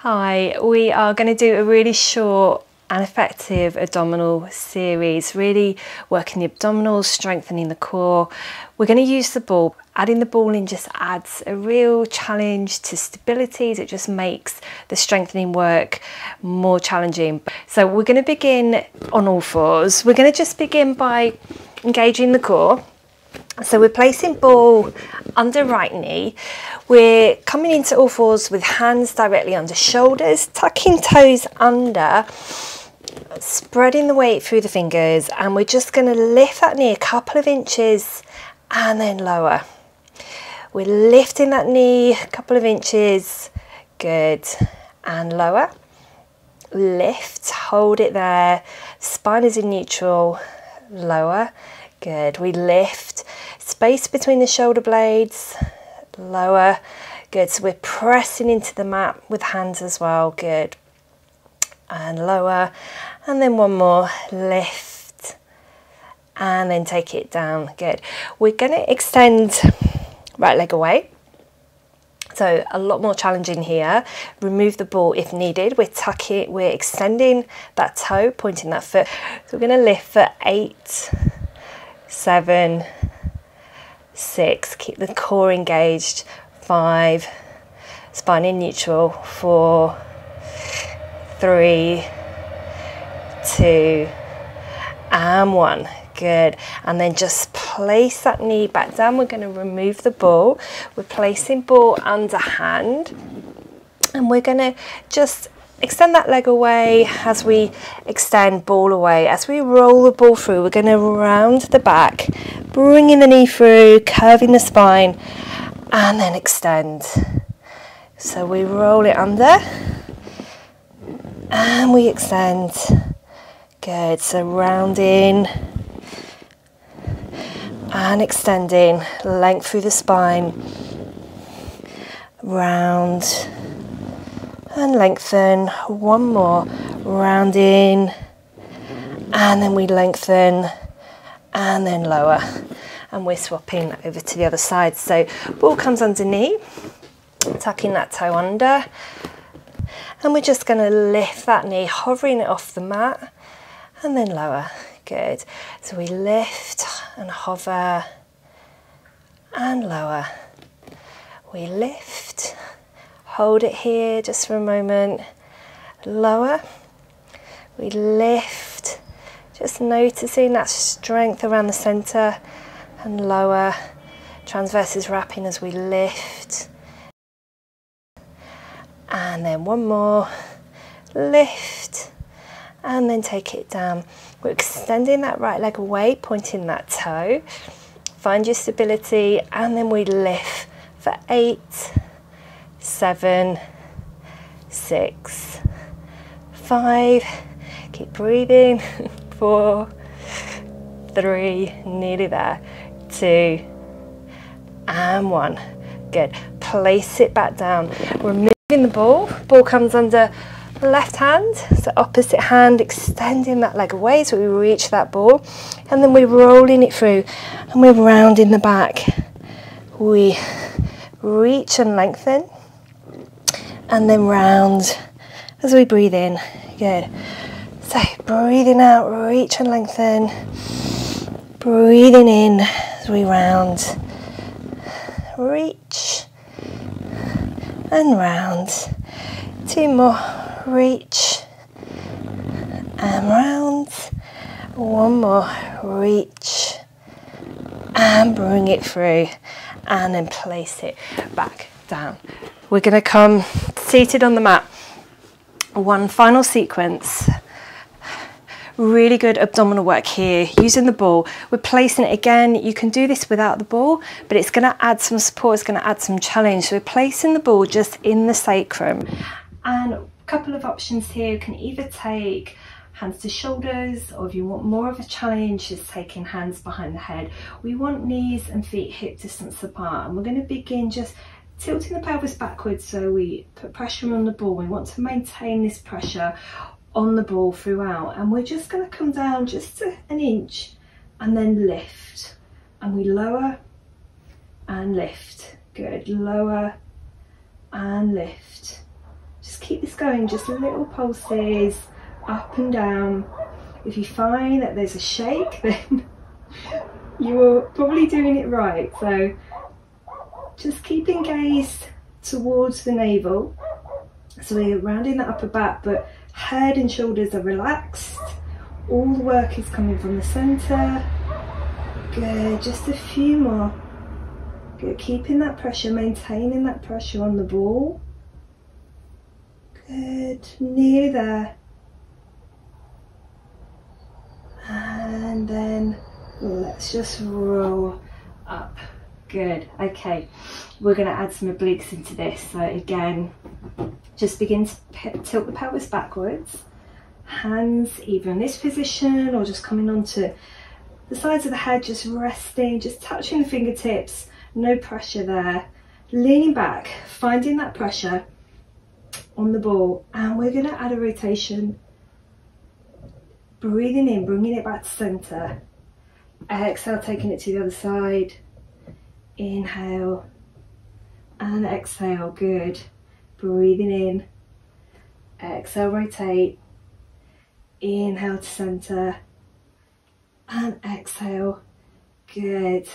Hi, we are going to do a really short and effective abdominal series, really working the abdominals, strengthening the core. We're going to use the ball. Adding the ball in just adds a real challenge to stability. It just makes the strengthening work more challenging. So we're going to begin on all fours. We're going to just begin by engaging the core. So we're placing ball under right knee. We're coming into all fours with hands directly under shoulders, tucking toes under, spreading the weight through the fingers, and we're just going to lift that knee a couple of inches and then lower. We're lifting that knee a couple of inches, good, and lower. Lift, hold it there, spine is in neutral, lower, good. We lift, space between the shoulder blades, lower, good. So we're pressing into the mat with hands as well, good. And lower, and then one more, lift, and then take it down, good. We're going to extend right leg away, so a lot more challenging here. Remove the ball if needed. We're tucking, we're extending that toe, pointing that foot. So we're going to lift for 8, 7, 6, keep the core engaged, 5, spine in neutral, 4, 3, 2, and 1. Good. And then just place that knee back down. We're going to remove the ball. We're placing ball under hand, and we're going to just extend that leg away as we extend ball away. As we roll the ball through, we're going to round the back, bringing the knee through, curving the spine, and then extend. So we roll it under and we extend. Good. So rounding and extending, length through the spine, round and lengthen. One more, rounding, and then we lengthen and then lower, and we're swapping over to the other side. So ball comes underneath, tucking that toe under, and we're just going to lift that knee, hovering it off the mat, and then lower. Good. So we lift and hover and lower. We lift, hold it here just for a moment, lower. We lift, just noticing that strength around the center, and lower. Transverses wrapping as we lift. And then one more, lift, and then take it down. We're extending that right leg away, pointing that toe. Find your stability, and then we lift for 8, 7, 6, 5. Keep breathing. 4, 3, nearly there. 2, and 1. Good. Place it back down. Removing the ball. Ball comes under left hand, so opposite hand, extending that leg away so we reach that ball, and then we're rolling it through and we're rounding the back. We reach and lengthen, and then round as we breathe in. Good. So breathing out, reach and lengthen, breathing in as we round, reach and round. 2 more. Reach and round. 1 more, reach and bring it through, and then place it back down. We're going to come seated on the mat. One final sequence. Really good abdominal work here, using the ball. We're placing it again. You can do this without the ball, but it's going to add some support, it's going to add some challenge. So we're placing the ball just in the sacrum, and couple of options here. You can either take hands to shoulders, or if you want more of a challenge, just taking hands behind the head. We want knees and feet hip distance apart, and we're going to begin just tilting the pelvis backwards so we put pressure on the ball. We want to maintain this pressure on the ball throughout, and we're just going to come down just to 1 inch and then lift, and we lower and lift. Good. Lower and lift. Just keep this going, just little pulses up and down. If you find that there's a shake, then you're probably doing it right. So just keeping gaze towards the navel. So we're rounding the upper back, but head and shoulders are relaxed. All the work is coming from the center. Good, just a few more. Good, keeping that pressure, maintaining that pressure on the ball. Good, nearly there. And then let's just roll up. Good, okay. We're going to add some obliques into this. So again, just begin to tilt the pelvis backwards. Hands either in this position or just coming onto the sides of the head, just resting, just touching the fingertips, no pressure there. Leaning back, finding that pressure on the ball, and we're going to add a rotation. Breathing in, bringing it back to center. Exhale, taking it to the other side. Inhale and exhale. Good. Breathing in. Exhale, rotate. Inhale to center and exhale. Good.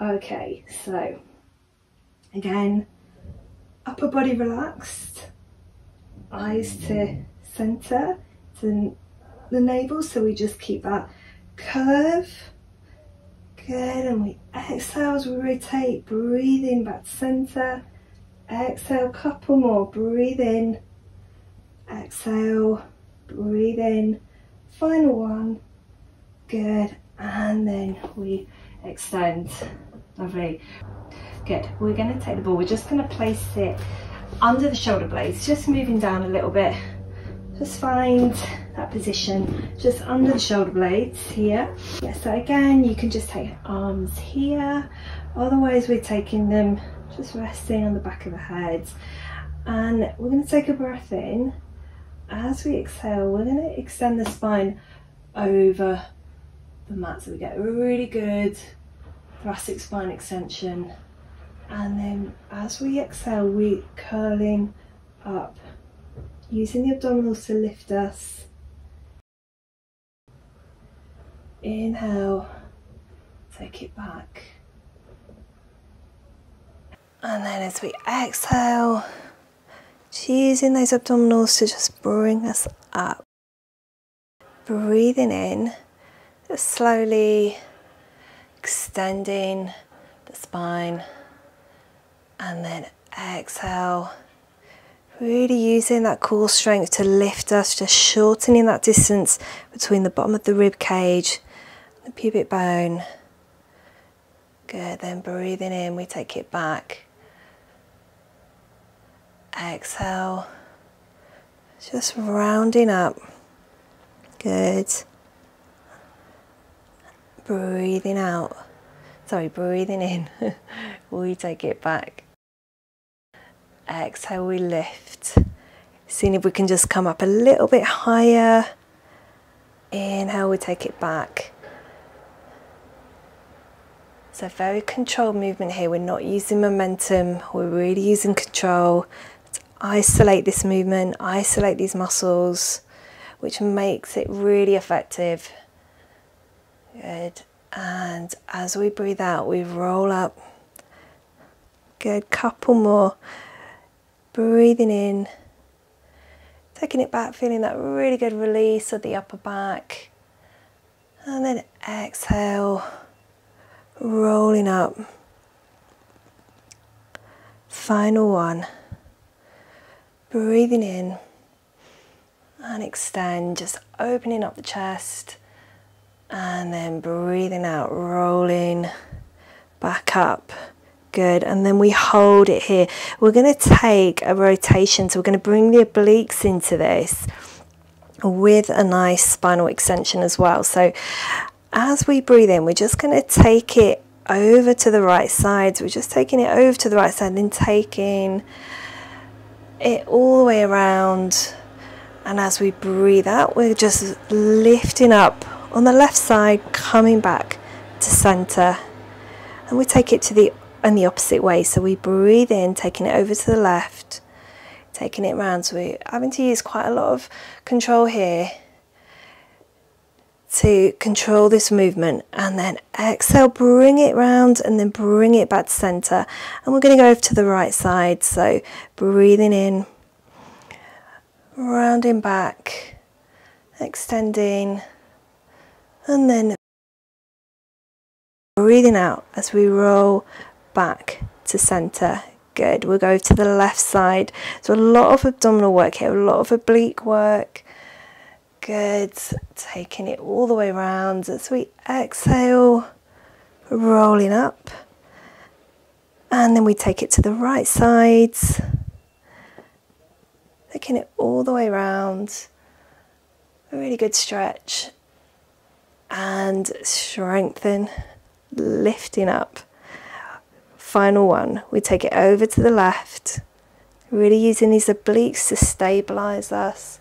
Okay, so again, upper body relaxed, eyes to center, to the navel, so we just keep that curve. Good, and we exhale as we rotate, breathe in back to center. Exhale, couple more, breathe in. Exhale, breathe in. Final one. Good, and then we extend. Lovely. Good, we're going to take the ball, we're just going to place it under the shoulder blades, just moving down a little bit. Just find that position just under the shoulder blades here. Yeah, so again, you can just take arms here, otherwise we're taking them just resting on the back of the head. And we're going to take a breath in. As we exhale, we're going to extend the spine over the mat, so we get a really good thoracic spine extension. And then as we exhale, we're curling up, using the abdominals to lift us. Inhale, take it back. And then as we exhale, using those abdominals to just bring us up. Breathing in, just slowly extending the spine. And then exhale, really using that core strength to lift us, just shortening that distance between the bottom of the rib cage and the pubic bone. Good, then breathing in, we take it back. Exhale, just rounding up. Good. Breathing out. Sorry, breathing in. We take it back. Exhale, we lift. Seeing if we can just come up a little bit higher. Inhale, we take it back. So very controlled movement here. We're not using momentum. We're really using control. Let's isolate this movement, isolate these muscles, which makes it really effective. Good. And as we breathe out, we roll up. Good. Couple more. Breathing in, taking it back, feeling that really good release of the upper back. And then exhale, rolling up. Final one. Breathing in and extend, just opening up the chest. And then breathing out, rolling back up. Good, and then we hold it here. We're going to take a rotation, so we're going to bring the obliques into this with a nice spinal extension as well. So as we breathe in, we're just going to take it over to the right side. So we're just taking it over to the right side and then taking it all the way around. And as we breathe out, we're just lifting up on the left side, coming back to center. And we take it to the opposite way. So we breathe in, taking it over to the left, taking it around. So we're having to use quite a lot of control here to control this movement, and then exhale, bring it round and then bring it back to center. And we're going to go over to the right side, so breathing in, rounding back, extending, and then breathing out as we roll back to center. Good. We'll go to the left side, so a lot of abdominal work here, a lot of oblique work. Good. Taking it all the way around as we exhale, rolling up, and then we take it to the right side, taking it all the way around. A really good stretch and strengthen, lifting up. Final one, we take it over to the left, really using these obliques to stabilize us.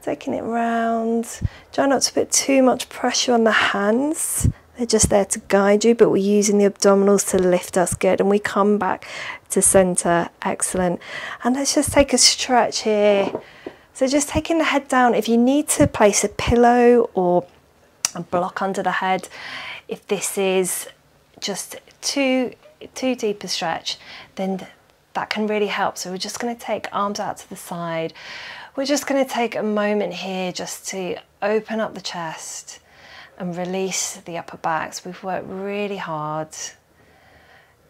Taking it round. Try not to put too much pressure on the hands. They're just there to guide you, but we're using the abdominals to lift us. Good. And we come back to center. Excellent. And let's just take a stretch here. So just taking the head down. If you need to place a pillow or a block under the head, if this is just too deep a stretch, then that can really help. So we're just going to take arms out to the side. We're just going to take a moment here just to open up the chest and release the upper backs. We've worked really hard.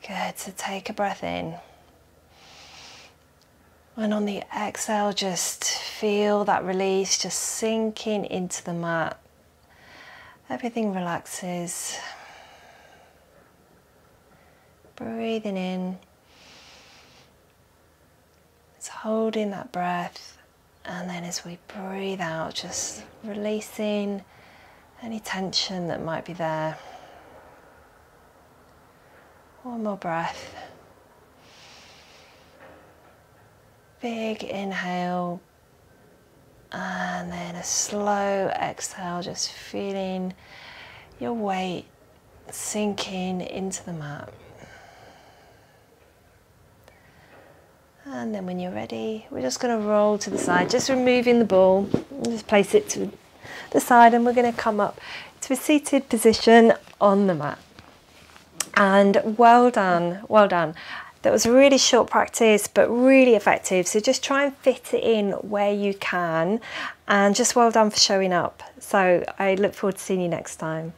Good. So take a breath in. And on the exhale, just feel that release, just sinking into the mat. Everything relaxes. Breathing in. It's holding that breath. And then as we breathe out, just releasing any tension that might be there. One more breath. Big inhale. And then a slow exhale, just feeling your weight sinking into the mat. And then when you're ready, we're just going to roll to the side, just removing the ball, just place it to the side, and we're going to come up to a seated position on the mat. And well done, well done. That was a really short practice, but really effective. So just try and fit it in where you can, and just well done for showing up. So I look forward to seeing you next time.